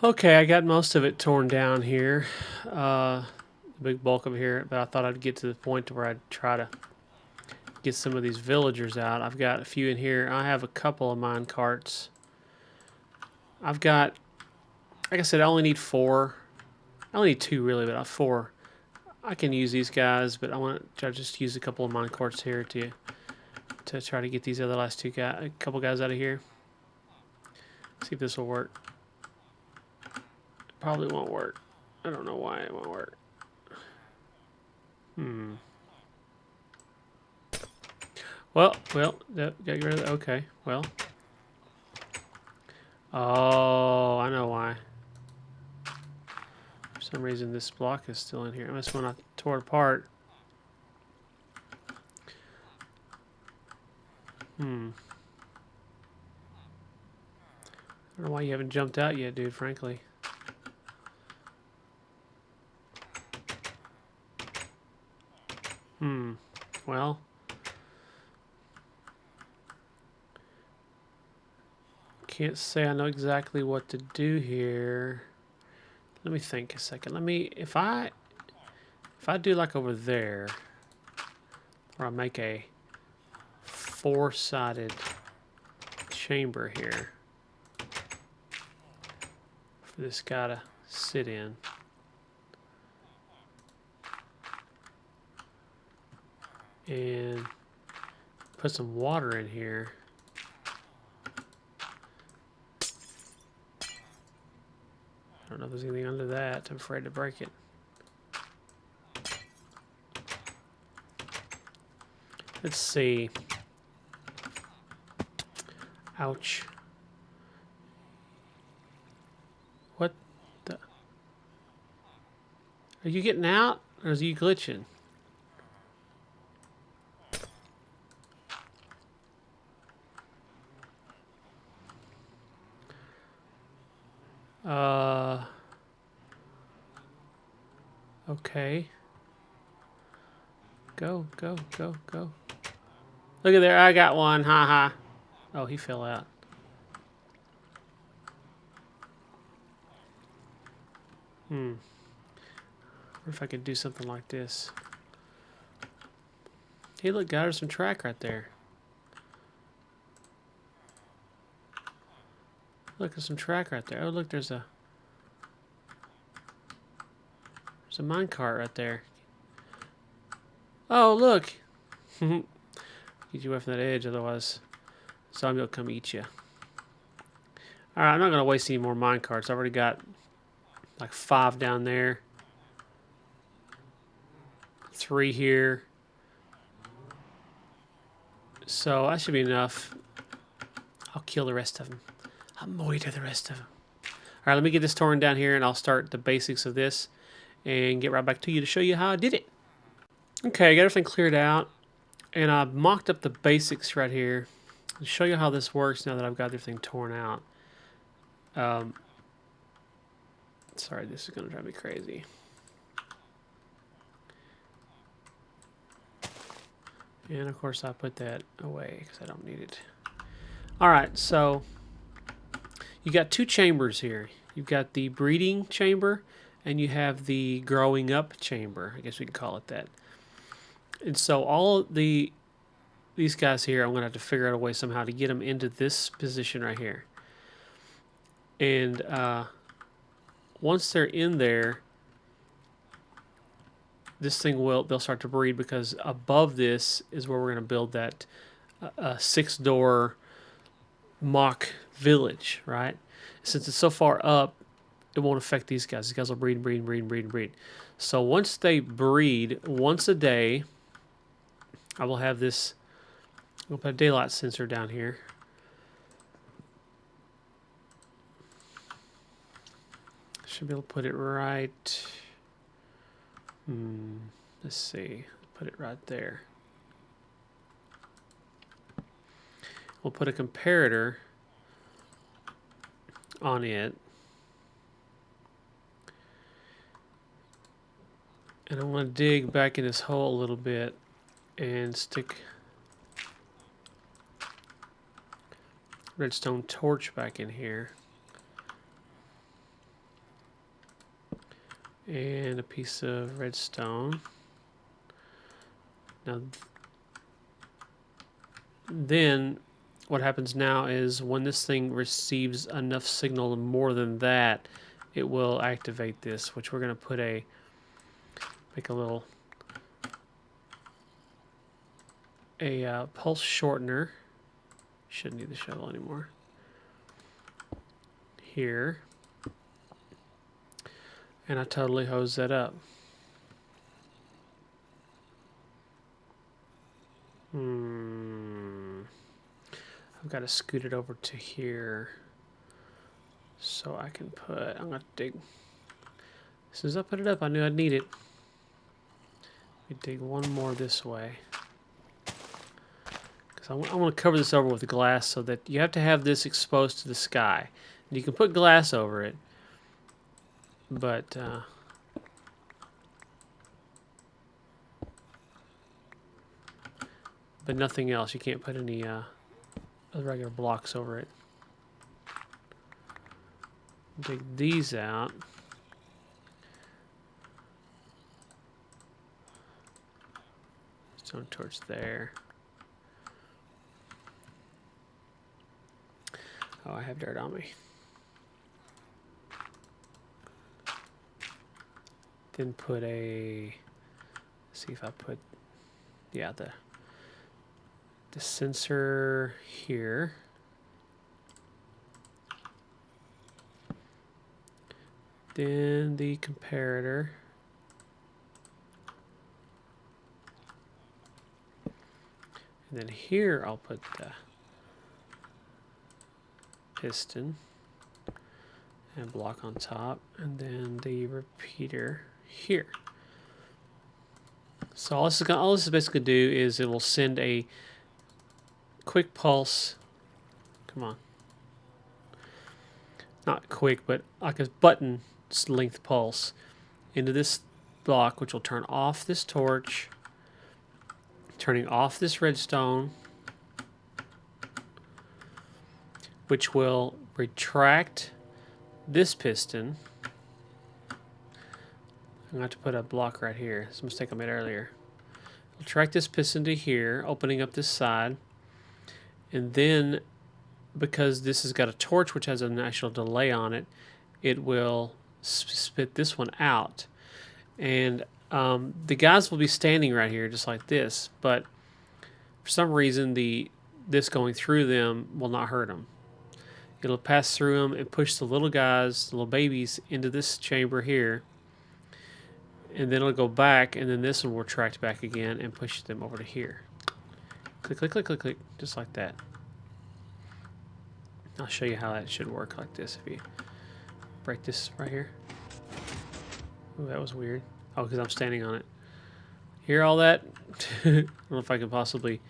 Okay, I got most of it torn down here. The big bulk of it here, but I thought I'd get to the point where I'd try to get some of these villagers out. I've got a few in here. I have a couple of mine carts. I've got, like I said, I only need 4. I only need 2 really, but 4. I can use these guys, but I want to just use a couple of mine carts here to try to get these other last a couple guys out of here. See if this will work. Probably won't work. I don't know why it won't work. Well, got rid of that. Okay, well. Oh, I know why. For some reason, this block is still in here. I must when I tore it apart. I don't know why you haven't jumped out yet, dude, frankly. Well. Can't say I know exactly what to do here. Let me think a second. Let me, if I do like over there, where I make a 4-sided chamber here for this guy to sit in. And put some water in here. I don't know if there's anything under that. I'm afraid to break it. Let's see. Ouch. What the? Are you getting out? Or is you glitching? Okay. Go. Look at there, I got one, haha. Oh, he fell out. What if I could do something like this? Hey, look, got her some track right there. Look, there's some track right there. Oh, look, there's a minecart right there. Oh, look. Get you away from that edge, otherwise zombie will come eat you. Alright, I'm not going to waste any more minecarts. I've already got like 5 down there. 3 here. So that should be enough. I'll kill the rest of them. I'll moiter the rest of them. Alright, let me get this torn down here and I'll start the basics of this and get right back to you to show you how I did it. Okay, I got everything cleared out. And I mocked up the basics right here to show you how this works now that I've got everything torn out. Sorry, this is going to drive me crazy. And of course I put that away because I don't need it. Alright, so you got 2 chambers here. You've got the breeding chamber and you have the growing up chamber. I guess we can call it that. And so all of these guys here, I'm going to have to figure out a way somehow to get them into this position right here. And once they're in there, this thing they'll start to breed because above this is where we're going to build that 6-door mock village, right? Since it's so far up, it won't affect these guys. These guys will breed. So once they breed once a day, I will have this. We'll put a daylight sensor down here. Should be able to put it right. Let's see. Put it right there. We'll put a comparator on it. And I'm going to dig back in this hole a little bit and stick redstone torch back in here. And a piece of redstone. Now, then what happens now is when this thing receives enough signal more than that, it will activate this, which we're going to put make a little pulse shortener. Shouldn't need the shovel anymore. Here. And I totally hose that up. I've got to scoot it over to here so I can I'm going to dig. As soon as I put it up, I knew I'd need it. We dig one more this way. Because I want to cover this over with glass so that you have to have this exposed to the sky. And you can put glass over it, but nothing else. You can't put any regular blocks over it. Dig these out. Stone torch there. Oh, I have dirt on me. Then put see if I put, yeah, the sensor here. Then the comparator. And then here I'll put the piston and block on top, and then the repeater here. So all this is basically do is it will send a quick pulse. Come on. Not quick, but like a button length pulse into this block, which will turn off this torch, turning off this redstone, which will retract this piston. I'm going to have to put a block right here. It's a mistake I made earlier. Retract this piston to here, opening up this side. And then, because this has got a torch which has a natural delay on it, it will spit this one out. And the guys will be standing right here just like this, but for some reason this going through them will not hurt them. It'll pass through them and push the little guys, the little babies, into this chamber here. And then it'll go back, and then this one will retract back again and push them over to here. Click, click, click, click, click, just like that. I'll show you how that should work like this. If you break this right here. Ooh, that was weird. Oh, because I'm standing on it. Hear all that? I don't know if I can possibly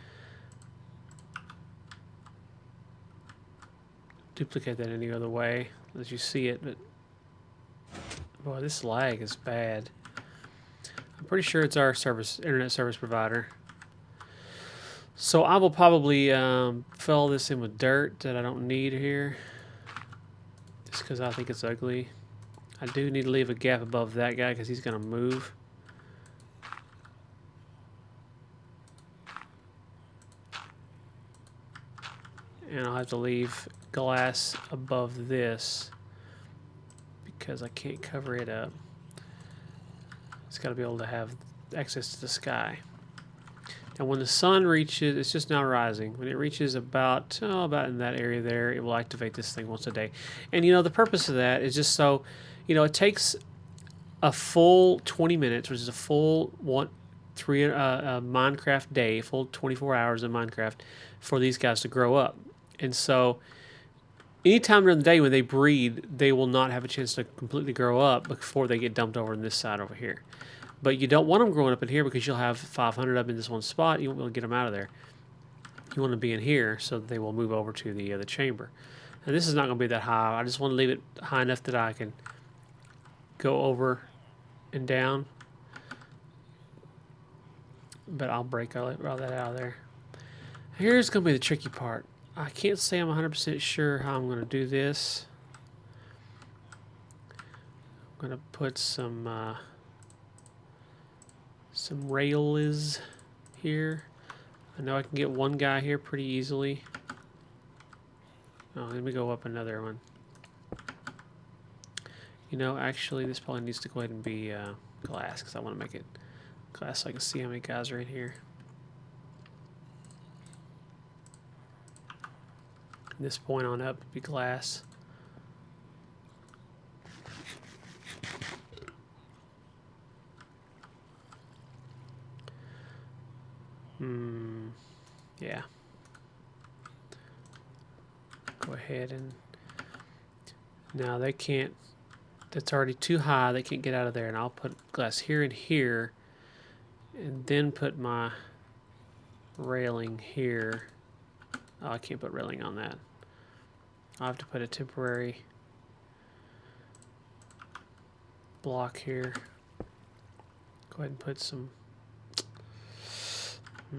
duplicate that any other way as you see it, but boy, this lag is bad. I'm pretty sure it's our internet service provider. So I will probably fill this in with dirt that I don't need here, just because I think it's ugly. I do need to leave a gap above that guy because he's going to move. And I'll have to leave glass above this because I can't cover it up. It's got to be able to have access to the sky. And when the sun reaches, it's just now rising. When it reaches about in that area there, it will activate this thing once a day. And you know, the purpose of that is just so, you know, it takes a full 20 minutes, which is a full Minecraft day, full 24 hours of Minecraft for these guys to grow up. And so anytime during the day when they breed, they will not have a chance to completely grow up before they get dumped over in this side over here. But you don't want them growing up in here because you'll have 500 up in this one spot. You won't be able to get them out of there. You want to be in here so that they will move over to the chamber. And this is not going to be that high. I just want to leave it high enough that I can go over and down. But I'll break all that out of there. Here's going to be the tricky part. I can't say I'm 100% sure how I'm going to do this. gonna put some rails here. I know I can get one guy here pretty easily. Oh, let me go up another one. You know, actually, this probably needs to go ahead and be glass because I want to make it glass so I can see how many guys are in here. From this point on up, it'd be glass. Yeah. Go ahead and now they can't. That's already too high. They can't get out of there. And I'll put glass here and here, and then put my railing here. Oh, I can't put railing on that. I'll have to put a temporary block here. Go ahead and put some.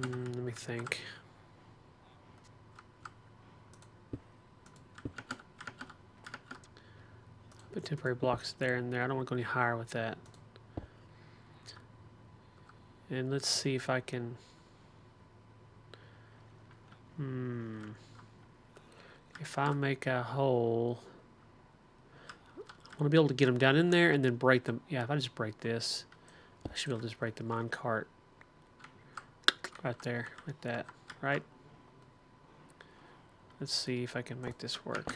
Let me think. Put temporary blocks there and there. I don't want to go any higher with that. And let's see if I can. If I make a hole, I want to be able to get them down in there and then break them. Yeah, if I just break this, I should be able to just break the mine cart right there, like that, right? Let's see if I can make this work.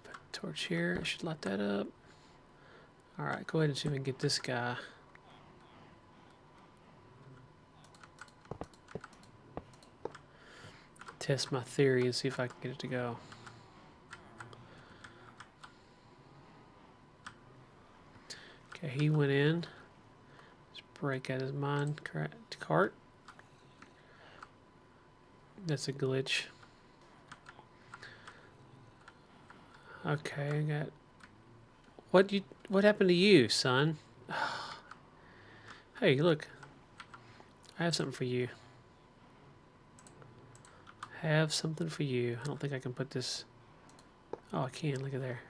Put a torch here. I should light that up. All right, go ahead and see if we can get this guy. Test my theory and see if I can get it to go. Okay, he went in. Let's break out his mine cart. That's a glitch. Okay, I got. What happened to you, son? Hey, look. I have something for you. Have something for you. I don't think I can put this. Oh, I can. Look at there.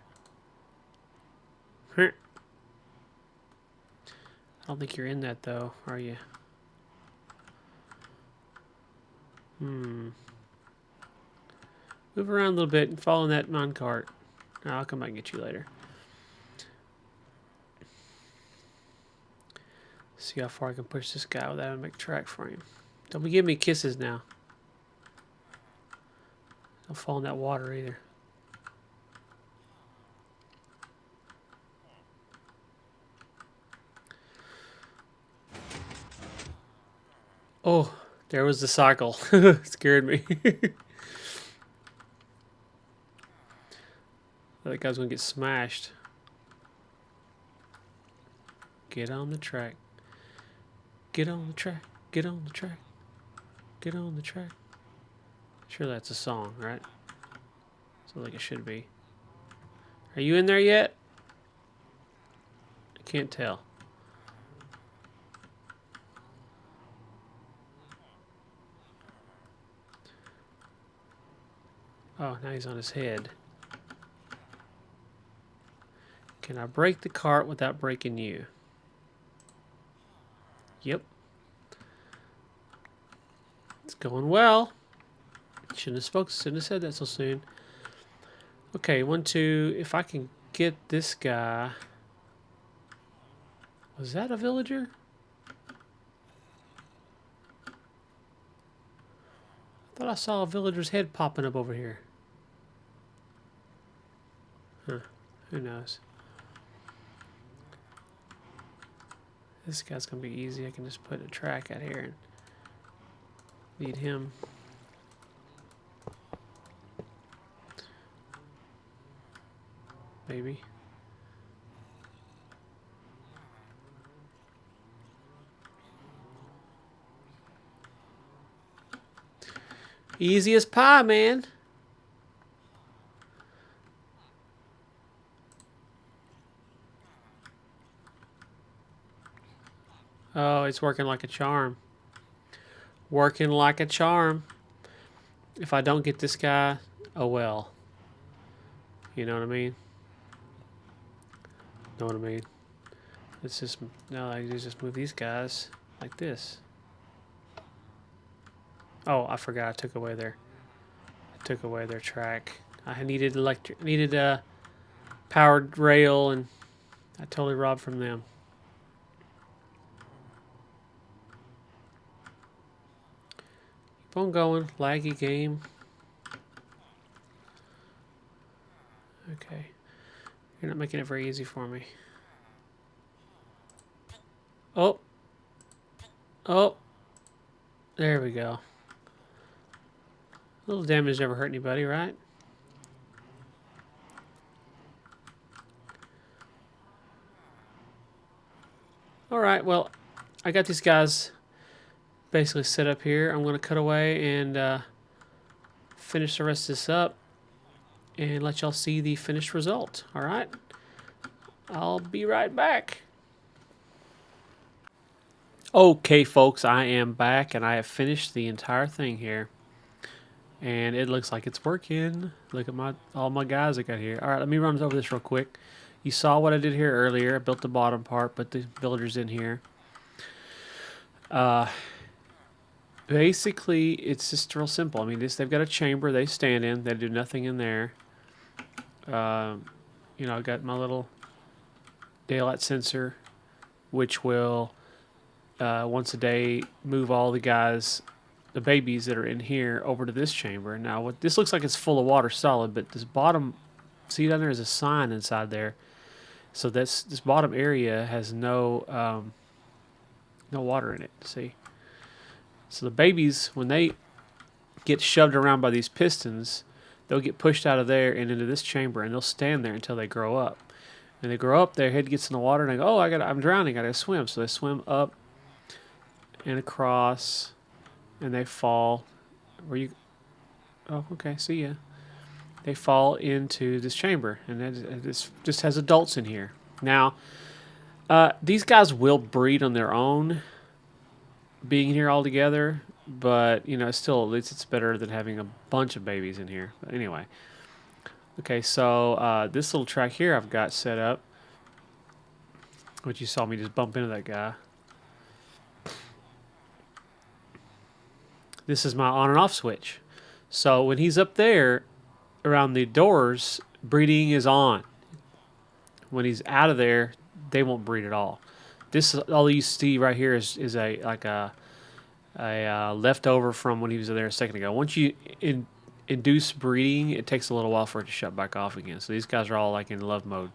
I don't think you're in that though, are you? Move around a little bit and follow that minecart. I'll come back and get you later. See how far I can push this guy without having to make a track for him. Don't be giving me kisses now. Don't fall in that water either. Oh, there was the cycle. Scared me. That guy's gonna get smashed. Get on the track. Get on the track. Get on the track. Get on the track. Sure, that's a song, right? So like it should be. Are you in there yet? I can't tell. Oh, now he's on his head. Can I break the cart without breaking you? Yep. It's going well. Shouldn't have said that so soon. Okay, 1, 2. If I can get this guy. Was that a villager? I thought I saw a villager's head popping up over here. Huh. Who knows? This guy's gonna be easy. I can just put a track out here and lead him. Maybe. Easy as pie, man. Oh, it's working like a charm. Working like a charm. If I don't get this guy, oh well. You know what I mean? Know what I mean? Let's just, no, I just move these guys like this. Oh, I forgot I took away their track. I needed a powered rail, and I totally robbed from them. Keep on going, laggy game. Okay. You're not making it very easy for me. Oh. Oh. There we go. A little damage never hurt anybody, right? Alright, well, I got these guys basically set up here. I'm going to cut away and finish the rest of this up and let y'all see the finished result. Alright? I'll be right back. Okay, folks, I am back and I have finished the entire thing here. And it looks like it's working. Look at all my guys I got here. Alright, let me run over this real quick. You saw what I did here earlier. I built the bottom part, put the villagers in here. Basically, it's just real simple. I mean, they've got a chamber they stand in. They do nothing in there. You know, I got my little daylight sensor, which will once a day move all the guys, the babies that are in here, over to this chamber. Now, what this looks like it's full of water solid, but this bottom, see down there is a sign inside there. So this bottom area has no water in it. See, so the babies, when they get shoved around by these pistons, they'll get pushed out of there and into this chamber, and they'll stand there until they grow up. And they grow up, their head gets in the water, and they go, "Oh, I'm drowning. I gotta swim." So they swim up and across, and they fall. Oh, okay. See ya. They fall into this chamber, and this just has adults in here. Now, these guys will breed on their own, being here all together, but you know, still, at least it's better than having a bunch of babies in here. But anyway, okay, so this little track here I've got set up, which you saw me just bump into that guy. This is my on and off switch. So when he's up there around the doors, breeding is on. When he's out of there, they won't breed at all. This, all you see right here is a leftover from when he was there a second ago. Once you induce breeding, it takes a little while for it to shut back off again. So these guys are all like in love mode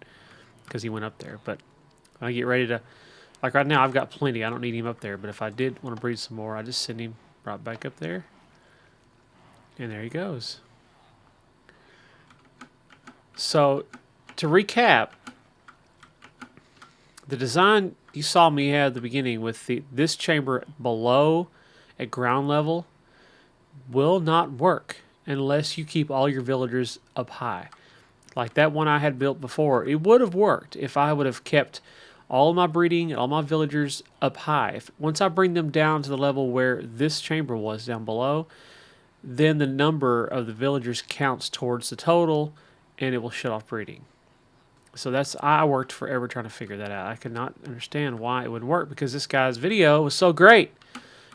because he went up there. But when I get ready to, like right now, I've got plenty. I don't need him up there. But if I did want to breed some more, I just send him right back up there. And there he goes. So to recap, the design you saw me have at the beginning with this chamber below at ground level will not work unless you keep all your villagers up high. Like that one I had built before, it would have worked if I would have kept all of my breeding and all my villagers up high. Once I bring them down to the level where this chamber was down below, then the number of the villagers counts towards the total and it will shut off breeding. So I worked forever trying to figure that out. I could not understand why it would work because this guy's video was so great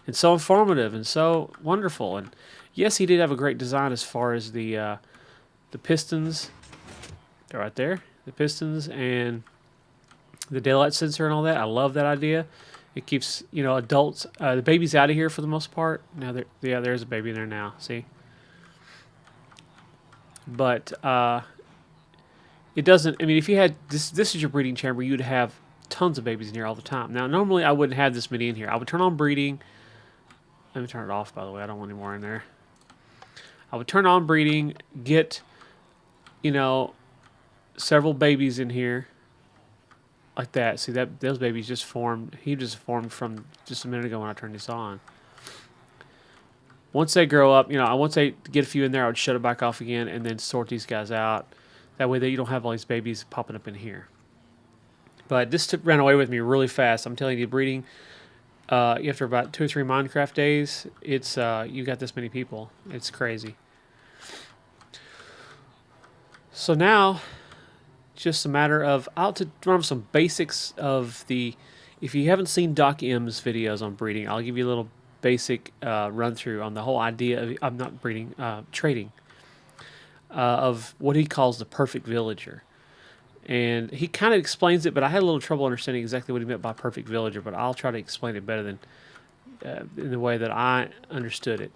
and so informative and so wonderful. And yes, he did have a great design as far as the pistons. They're right there. The pistons and the daylight sensor and all that. I love that idea. It keeps, you know, adults, the baby's out of here for the most part. Now, there's a baby in there now. See? But it doesn't, I mean, if you had, this is your breeding chamber, you'd have tons of babies in here all the time. Now, normally I wouldn't have this many in here. I would turn on breeding. Let me turn it off, by the way. I don't want any more in there. I would turn on breeding, get, you know, several babies in here like that. See, those babies just formed. He just formed from just a minute ago when I turned this on. Once they grow up, you know, once they get a few in there, I would shut it back off again and then sort these guys out. That way that you don't have all these babies popping up in here. But this ran away with me really fast. I'm telling you, breeding, After about 2 or 3 Minecraft days, it's you got this many people. It's crazy. So now, just a matter of I'll to run some basics of the. If you haven't seen Doc M's videos on breeding, I'll give you a little basic run through on the whole idea of I'm not breeding, trading, of what he calls the perfect villager. And he kind of explains it, but I had a little trouble understanding exactly what he meant by perfect villager. But I'll try to explain it better than in the way that I understood it.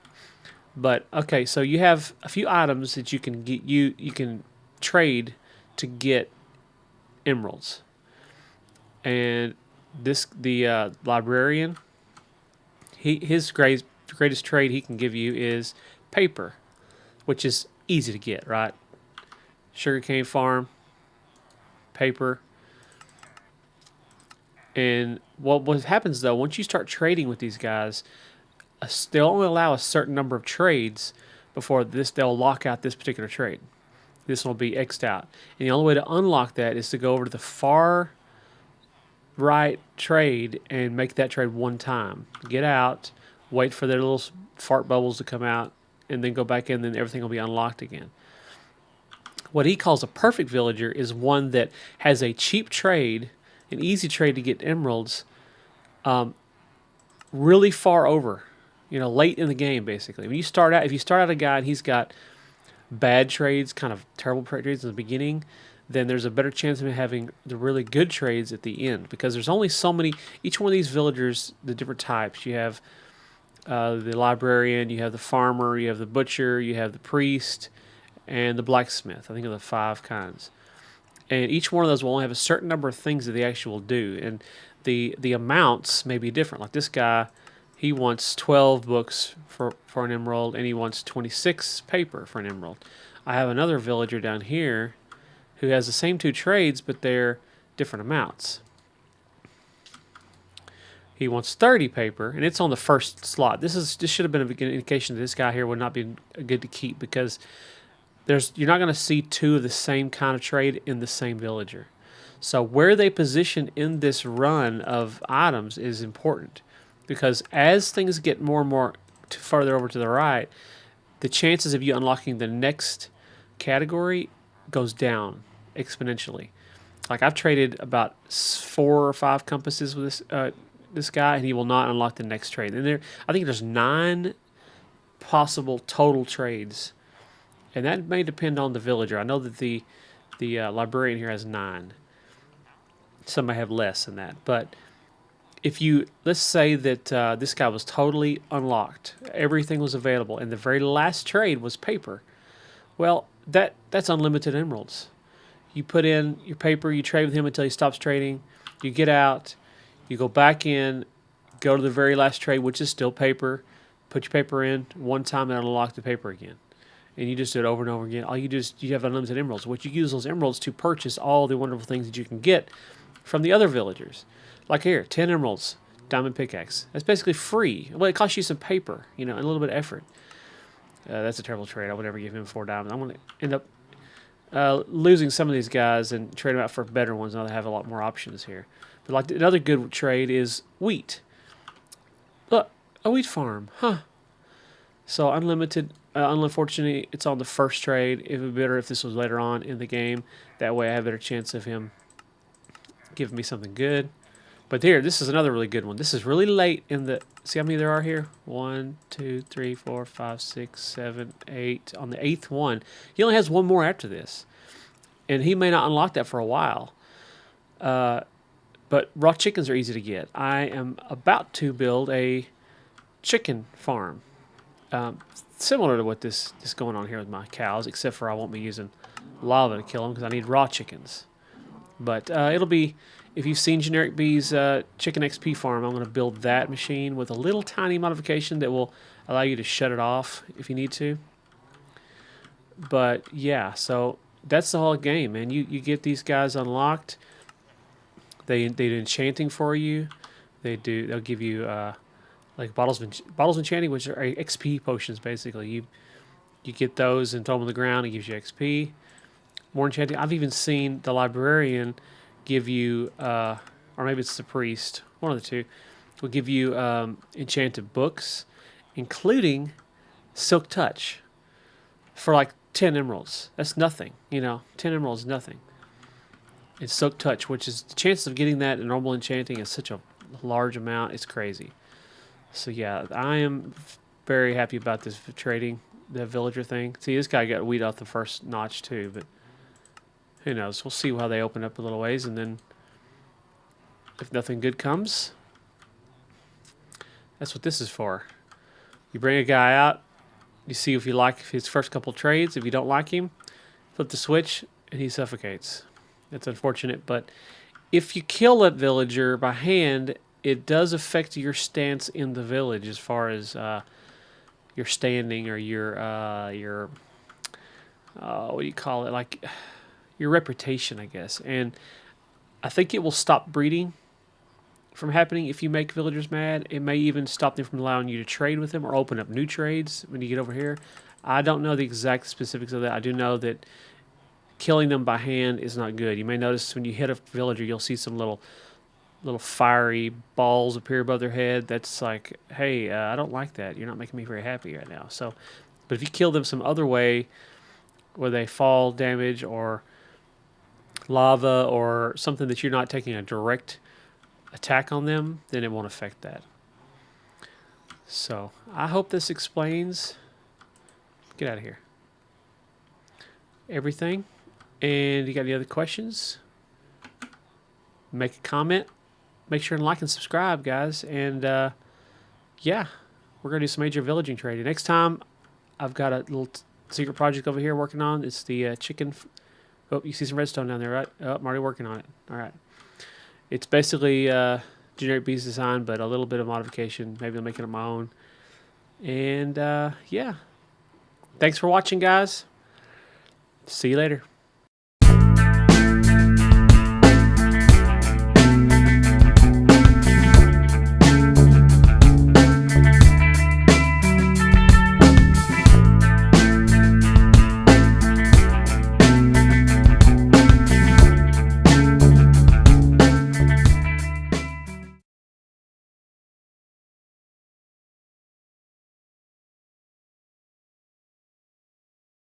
But okay, so you have a few items that you can get. You can trade to get emeralds, and the librarian. His greatest trade he can give you is paper, which is easy to get, right? Sugarcane farm, paper. And what happens though, once you start trading with these guys, they'll only allow a certain number of trades before they'll lock out this particular trade. This will be X'd out. And the only way to unlock that is to go over to the far right trade and make that trade one time. Get out, wait for their little fart bubbles to come out, and then go back in, then everything will be unlocked again. What he calls a perfect villager is one that has a cheap trade, an easy trade to get emeralds, really far over, late in the game, basically. When you start out, if you start out a guy and he's got bad trades, kind of terrible trades in the beginning, then there's a better chance of him having the really good trades at the end, because there's only so many. Each one of these villagers, the different types, you have the librarian, you have the farmer, you have the butcher, you have the priest, and the blacksmith. I think of the 5 kinds. And each one of those will only have a certain number of things that they actually will do, and the amounts may be different. Like this guy, he wants 12 books for an emerald, and he wants 26 paper for an emerald. I have another villager down here who has the same 2 trades, but they're different amounts. He wants 30 paper, and it's on the first slot. This should have been an indication that this guy here would not be good to keep, because you're not going to see 2 of the same kind of trade in the same villager. So where they position in this run of items is important, because as things get more and more further over to the right, the chances of you unlocking the next category goes down exponentially. Like I've traded about 4 or 5 compasses with this guy, and he will not unlock the next trade. And I think there's 9 possible total trades, and that may depend on the villager. I know that the librarian here has 9. Some may have less than that, but let's say that this guy was totally unlocked, everything was available, and the very last trade was paper. Well, that's unlimited emeralds. You put in your paper, you trade with him until he stops trading, you get out, you go back in, go to the very last trade, which is still paper, put your paper in one time and unlock the paper again. And you just do it over and over again. You have unlimited emeralds, which you use those emeralds to purchase all the wonderful things that you can get from the other villagers. Like here, 10 emeralds, diamond pickaxe. That's basically free. Well, it costs you some paper, and a little bit of effort. That's a terrible trade. I would never give him 4 diamonds. I'm going to end up losing some of these guys and trade them out for better ones. Now they have a lot more options here. But like another good trade is wheat. Look, a wheat farm, huh? So unlimited. Unfortunately, it's on the first trade. It would be better if this was later on in the game. That way I have a better chance of him giving me something good. But here, this is another really good one. This is really late in the... See how many there are here? 1, 2, 3, 4, 5, 6, 7, 8. On the 8th one. He only has 1 more after this. And he may not unlock that for a while. But raw chickens are easy to get. I am about to build a chicken farm. Similar to what this is going on here with my cows, except for I won't be using lava to kill them because I need raw chickens. But it'll be, if you've seen Generic Bee's Chicken XP farm, I'm going to build that machine with a little tiny modification that will allow you to shut it off if you need to. But yeah, so that's the whole game, man. You get these guys unlocked. They do enchanting for you. They'll give you like bottles of enchanting, which are XP potions basically. You get those and throw them on the ground. It gives you XP. More enchanting. I've even seen the librarian give you, or maybe it's the priest, one of the two, will give you enchanted books, including Silk Touch, for like 10 emeralds. That's nothing, 10 emeralds is nothing. It's Silk Touch, which is the chances of getting that in normal enchanting is such a large amount. It's crazy. So yeah, I am very happy about this trading, the villager thing. See, this guy got weed off the first notch too, but who knows? We'll see how they open up a little ways, and then if nothing good comes, that's what this is for. You bring a guy out, you see if you like his first couple trades. If you don't like him, flip the switch, and he suffocates. That's unfortunate, but if you kill that villager by hand, it does affect your stance in the village as far as your standing or your what do you call it? Like your reputation, I guess. And I think it will stop breeding from happening if you make villagers mad. It may even stop them from allowing you to trade with them or open up new trades when you get over here. I don't know the exact specifics of that. I do know that killing them by hand is not good. You may notice when you hit a villager, you'll see some little fiery balls appear above their head. That's like, hey, I don't like that. You're not making me very happy right now. So, but if you kill them some other way, where they fall damage or lava or something that you're not taking a direct attack on them, then it won't affect that. So I hope this explains. Get out of here. Everything. And you got any other questions? Make a comment. Make sure and like and subscribe, guys. And yeah, we're gonna do some major villaging trading next time. I've got a little secret project over here working on. It's the chicken. Oh, you see some redstone down there, right? Oh, I'm already working on it. All right. It's basically generic beast design, but a little bit of modification. Maybe I'll make it on my own. And yeah, thanks for watching, guys. See you later.